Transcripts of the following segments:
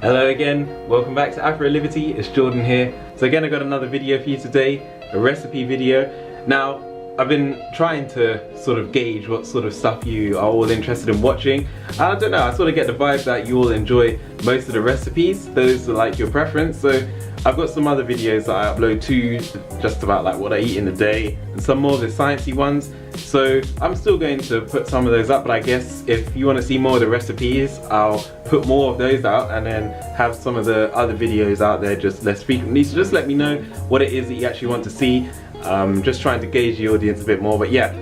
Hello again, welcome back to AfroLivity, it's Jordan here. So again I got another video for you today, a recipe video. Now I've been trying to sort of gauge what sort of stuff you are all interested in watching. I don't know, I sort of get the vibe that you all enjoy most of the recipes, those are like your preference. So I've got some other videos that I upload too, just about like what I eat in a day, and some more of the sciencey ones. So I'm still going to put some of those up, but I guess if you want to see more of the recipes, I'll put more of those out and then have some of the other videos out there just less frequently. So just let me know what it is that you actually want to see. Just trying to gauge the audience a bit more, but yeah,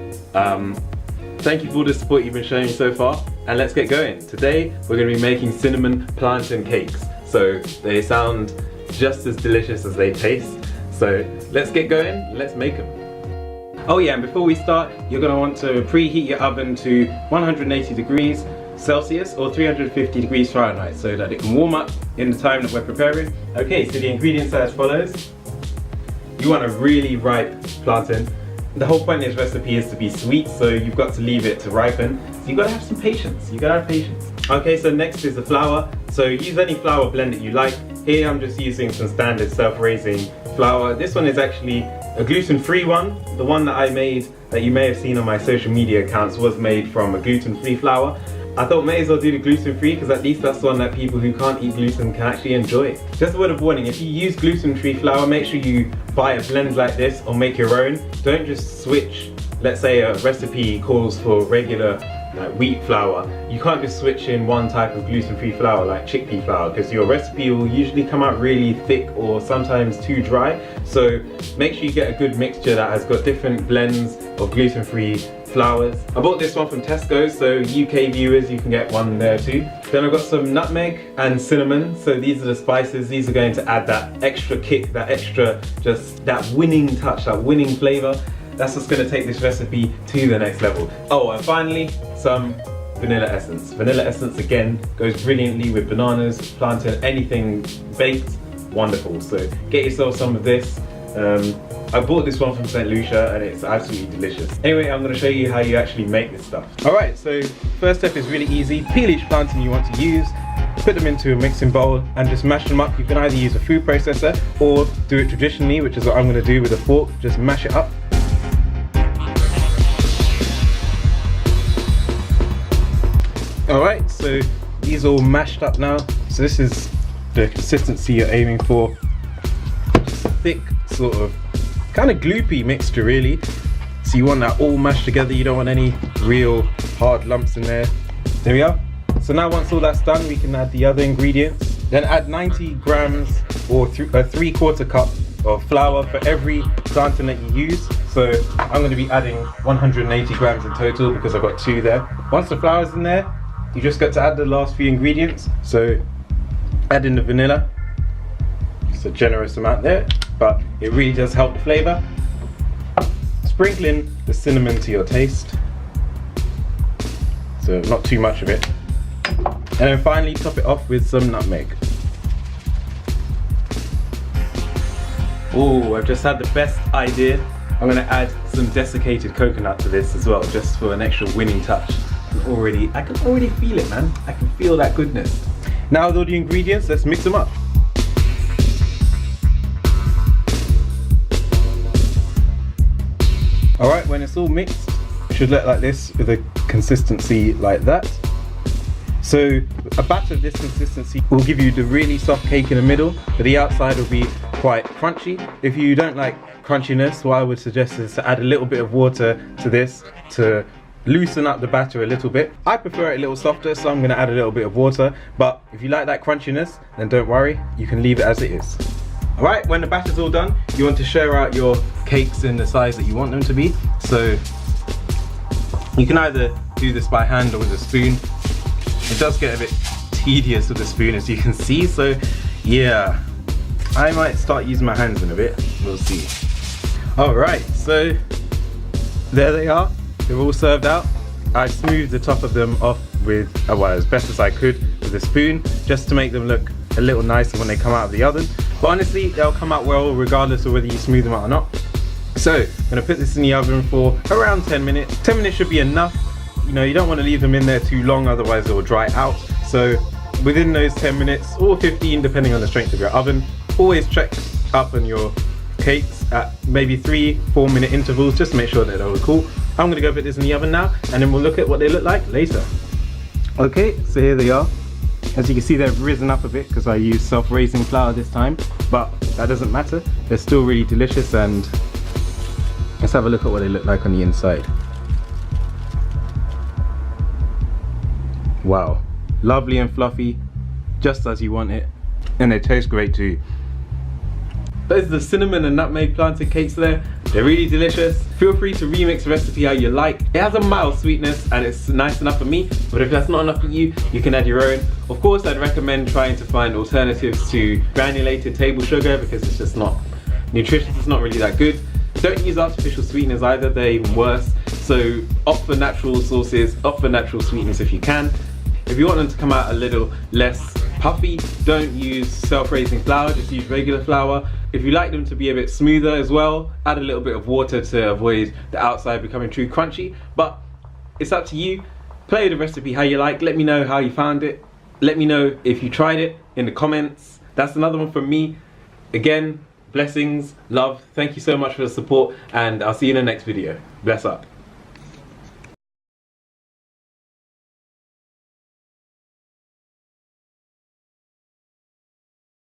thank you for all the support you've been showing me so far, and let's get going. Today we're going to be making cinnamon plantain cakes. So they sound just as delicious as they taste. So let's get going, let's make them. Oh yeah, and before we start, you're going to want to preheat your oven to 180 degrees Celsius or 350 degrees Fahrenheit so that it can warm up in the time that we're preparing. Okay, so the ingredients are as follows. You want a really ripe plantain. The whole point of this recipe is to be sweet, so you've got to leave it to ripen. So you've got to have some patience, you've got to have patience. Okay, so next is the flour. So use any flour blend that you like. Here I'm just using some standard self-raising flour. This one is actually a gluten-free one. The one that I made that you may have seen on my social media accounts was made from a gluten-free flour. I thought may as well do the gluten-free because at least that's one that people who can't eat gluten can actually enjoy. Just a word of warning, if you use gluten-free flour, make sure you buy a blend like this or make your own. Don't just switch. Let's say a recipe calls for regular wheat flour. You can't just switch in one type of gluten-free flour like chickpea flour because your recipe will usually come out really thick or sometimes too dry. So make sure you get a good mixture that has got different blends of gluten-free flours. I bought this one from Tesco, so UK viewers, you can get one there too. Then I've got some nutmeg and cinnamon. So these are the spices. These are going to add that extra kick, that extra, just that winning touch, that winning flavor. That's what's going to take this recipe to the next level. Oh, and finally, some vanilla essence. Vanilla essence, again, goes brilliantly with bananas, plantain, anything baked, wonderful. So get yourself some of this. I bought this one from St. Lucia and it's absolutely delicious. Anyway, I'm going to show you how you actually make this stuff. Alright, so first step is really easy. Peel each plantain you want to use, put them into a mixing bowl and just mash them up. You can either use a food processor or do it traditionally, which is what I'm going to do with a fork. Just mash it up. Alright, so these are all mashed up now. So this is the consistency you're aiming for. Just a thick, sort of, kind of gloopy mixture really. So you want that all mashed together, you don't want any real hard lumps in there. There we are. So now once all that's done, we can add the other ingredients. Then add 90 grams or a 3/4 cup of flour for every plantain that you use. So I'm going to be adding 180 grams in total because I've got 2 there. Once the flour's in there, you just got to add the last few ingredients. So add in the vanilla, just a generous amount there, but it really does help the flavor. Sprinkle in the cinnamon to your taste, so not too much of it. And then finally top it off with some nutmeg. Oh, I've just had the best idea. I'm going to add some desiccated coconut to this as well, just for an extra winning touch. I can already feel it, man. I can feel that goodness. Now with all the ingredients, let's mix them up. Alright, when it's all mixed, it should look like this with a consistency like that. So a batter of this consistency will give you the really soft cake in the middle, but the outside will be quite crunchy. If you don't like crunchiness, what I would suggest is to add a little bit of water to this to loosen up the batter a little bit. I prefer it a little softer, so I'm going to add a little bit of water, but if you like that crunchiness, then don't worry, you can leave it as it is. Alright, when the batter's all done, you want to share out your cakes in the size that you want them to be. So you can either do this by hand or with a spoon. It does get a bit tedious with the spoon, as you can see, so yeah, I might start using my hands in a bit, we'll see. Alright, so there they are. They're all served out. I smoothed the top of them off with, well, as best as I could with a spoon, just to make them look a little nicer when they come out of the oven. But honestly, they'll come out well regardless of whether you smooth them out or not. So, I'm going to put this in the oven for around 10 minutes. 10 minutes should be enough. You know, you don't want to leave them in there too long, otherwise it will dry out. So within those 10 minutes or 15 depending on the strength of your oven. Always check up on your cakes at maybe 3-4 minute intervals just to make sure that they're all cool. I'm gonna go put this in the oven now and then we'll look at what they look like later. Okay, so here they are. As you can see, they've risen up a bit because I used self-raising flour this time, but that doesn't matter. They're still really delicious, and let's have a look at what they look like on the inside. Wow, lovely and fluffy, just as you want it, and they taste great too. Those are the cinnamon and nutmeg plantain cakes there. They're really delicious. Feel free to remix the recipe how you like. It has a mild sweetness and it's nice enough for me, but if that's not enough for you, you can add your own. Of course, I'd recommend trying to find alternatives to granulated table sugar because it's just not nutritious, it's not really that good. Don't use artificial sweeteners either, they're even worse. So opt for natural sources, opt for natural sweeteners if you can. If you want them to come out a little less puffy, don't use self-raising flour, just use regular flour. If you like them to be a bit smoother as well, add a little bit of water to avoid the outside becoming too crunchy. But it's up to you. Play the recipe how you like. Let me know how you found it. Let me know if you tried it in the comments. That's another one from me. Again, blessings, love. Thank you so much for the support, and I'll see you in the next video. Bless up.